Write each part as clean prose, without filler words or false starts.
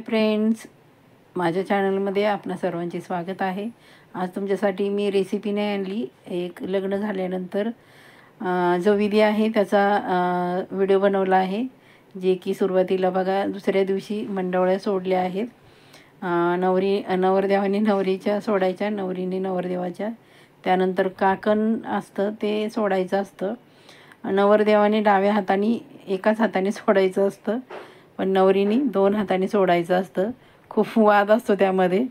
Friends, माझ्या चॅनलमध्ये आपणा सर्वांचे स्वागत आहे। आज तुमच्यासाठी मी रेसिपी नाही आणली, एक लग्न झाल्यानंतर जो विधी आहे त्याचा व्हिडिओ बनवला आहे, जे की सुरुवातीला बघा दुसऱ्या दिवशी मंडवळ्या सोडल्या आहेत। नवरदेवाने नवरीच्या सोडायच्या, नवरीने नवरदेवाच्या, त्यानंतर काकण असतं ते सोडायचं असतं। नवरदेवाने डाव्या हाताने एकाच हाताने सोडायचं असतं, पण नवरीने दोन हाताने सोडायचं असतं। खूप वाद असतो त्यामध्ये,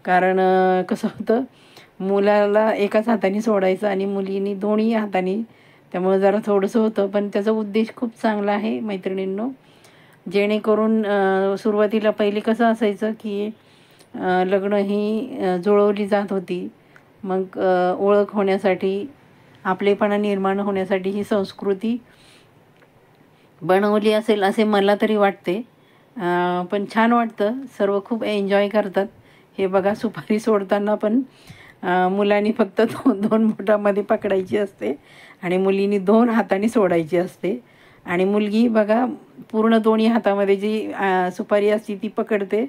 कारण कसं होतं, मुलाला एकाच हाताने सोडायचं आणि मुलीने दोन्ही हाताने, त्यामुळे जरा थोडंसं होतं, पण त्याचा उद्देश खूप चांगला आहे मैत्रिणींनो। जेणेकरून सुरुवातीला पहिले कसं असायचं की लग्न ही जुळवली जात होती, मग ओळख होण्यासाठी, आपलेपणा निर्माण होण्यासाठी ही संस्कृती बनवली असेल असे मला तरी वाटते। पण छान वाटतं, सर्व खूप एन्जॉय करतात। हे बघा, सुपारी सोडताना पण मुलांनी फक्त दोन बोटामध्ये पकडायची असते आणि मुलींनी दोन हाताने सोडायची असते, आणि मुलगी बघा पूर्ण दोन्ही हातामध्ये जी सुपारी असते ती पकडते,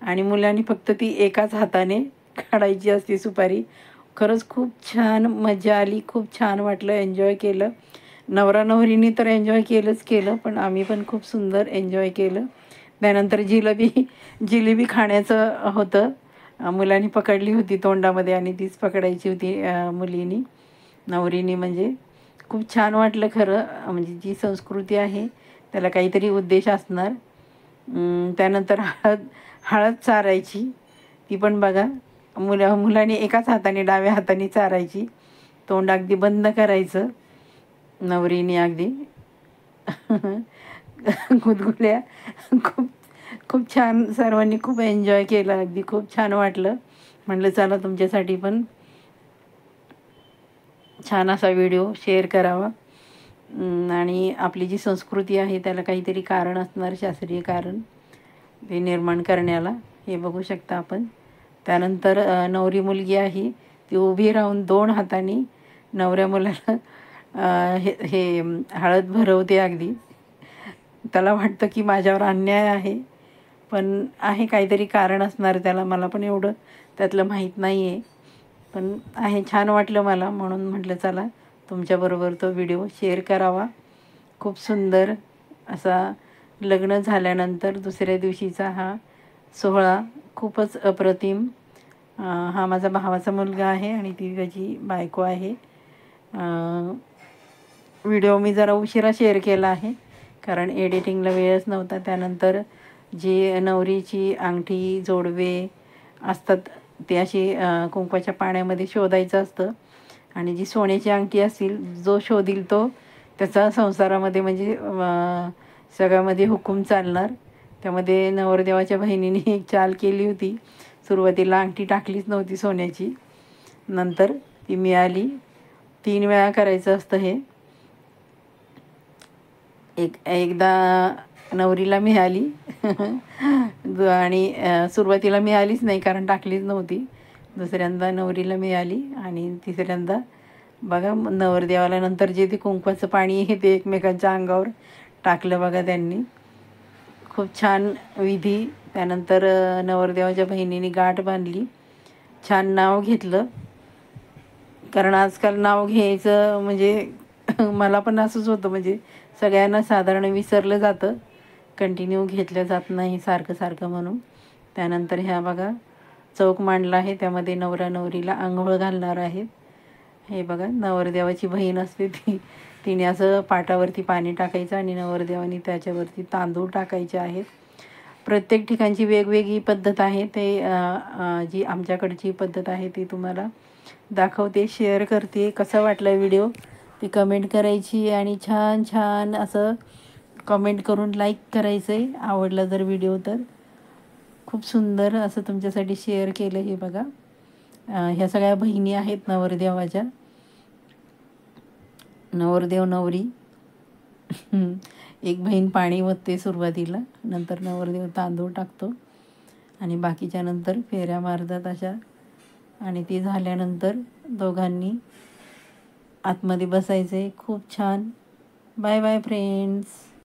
आणि मुलांनी फक्त ती एकाच हाताने काढायची असते सुपारी। खरंच खूप छान मजा आली, खूप छान वाटलं, एन्जॉय केलं। नवरा नवरीने तर एन्जॉय केलं, पण आम्ही पण खूप सुंदर एन्जॉय केलं। त्यानंतर जिलेबी खाण्याचं होतं। मुलांनी पकडली होती तोंडामध्ये आणि तीच पकडायची होती मुलीनी, नवरीने। म्हणजे खूप छान वाटलं खरं, म्हणजे जी संस्कृती आहे त्याला काहीतरी उद्देश असणार। त्यानंतर हळद चारायची, ती पण बघा मुलांनी एकाच हाताने डाव्या हाताने चारायची, तोंड अगदी बंद करायचं, नवरीने अगदी गुदगुल्या। खूप खूप छान, सर्वांनी खूप एन्जॉय केलं, अगदी खूप छान वाटलं। म्हटलं चला तुमच्यासाठी पण छान असा व्हिडिओ शेअर करावा। आणि आपली जी संस्कृती आहे त्याला काहीतरी कारण असणार, शास्त्रीय कारण ते निर्माण करण्याला। हे बघू शकता आपण। त्यानंतर नवरी मुलगी आहे ती उभी राहून दोन हातांनी नवऱ्या मुलाला हे हळद भरवते अगदी। त्याला वाटतं की माझ्यावर अन्याय आहे, पण आहे काहीतरी कारण असणार त्याला, मला पण एवढं त्यातलं माहीत नाही आहे, पण आहे। छान वाटलं मला, म्हणून म्हटलं चला तुमच्याबरोबर तो व्हिडिओ शेअर करावा। खूप सुंदर असा लग्न झाल्यानंतर दुसऱ्या दिवशीचा हा सोहळा, खूपच अप्रतिम। हा माझा भावाचा मुलगा आहे आणि ती त्याची बायको आहे। व्हिडिओ मी जरा उशिरा शेअर केला आहे, कारण एडिटिंगला वेळच नव्हता। त्यानंतर जी नवरीची अंगठी जोडवे असतात ते अशी कुंकवाच्या पाण्यामध्ये शोधायचं असतं, आणि जी सोन्याची अंगठी असेल, जो शोधील तो त्याचा संसारामध्ये म्हणजे सगळ्यामध्ये हुकूम चालणार। त्यामध्ये नवरदेवाच्या बहिणीने एक चाल केली होती, सुरुवातीला अंगठी टाकलीच नव्हती सोन्याची, नंतर ती मिळाली। 3 वेळा करायचं असतं हे। एकदा नवरीला मिळाली आणि सुरुवातीला मिळालीच नाही कारण टाकलीच नव्हती, दुसऱ्यांदा नवरीला मिळाली, आणि तिसऱ्यांदा बघा नवरदेवाला नंतर जे ते कुंकवाचं पाणी आहे ते एकमेकांच्या अंगावर टाकलं बघा त्यांनी। खूप छान विधी। त्यानंतर नवरदेवाच्या बहिणीने गाठ बांधली, छान नाव घेतलं, कारण आजकाल नाव घ्यायचं म्हणजे मला पण असंच होतं, म्हणजे सगळ्यांना साधारण विसरलं जातं, कंटिन्यू घेतलं जात नाही सारखं सारखं म्हणून। त्यानंतर ह्या बघा चौक मांडला आहे, त्यामध्ये नवरा नवरीला आंघोळ घालणार आहेत। हे बघा नवरदेवाची बहीण असते तिने असं पाटावरती पाणी टाकायचं आणि नवरदेवाने त्याच्यावरती तांदूळ टाकायचे आहेत। प्रत्येक ठिकाणची वेगवेगळी पद्धत आहे, ते जी आमच्याकडची पद्धत आहे ती तुम्हाला दाखवते, शेअर करते। कसा वाटला व्हिडिओ ते कमेंट करायची, आणि छान छान असं कमेंट करून लाईक करायचं आहे आवडला जर व्हिडिओ तर। खूप सुंदर असं तुमच्यासाठी शेअर केलं। हे बघा ह्या सगळ्या बहिणी आहेत नवरदेवाच्या, नवरदेव नवरी। एक बहीण पाणी ओतते सुरुवातीला, नंतर नवरदेव तांदूळ टाकतो, आणि बाकीच्या नंतर फेऱ्या मारतात अशा, आणि ती झाल्यानंतर दोघांनी आतमध्ये बसायचे। खूप छान। Bye bye friends.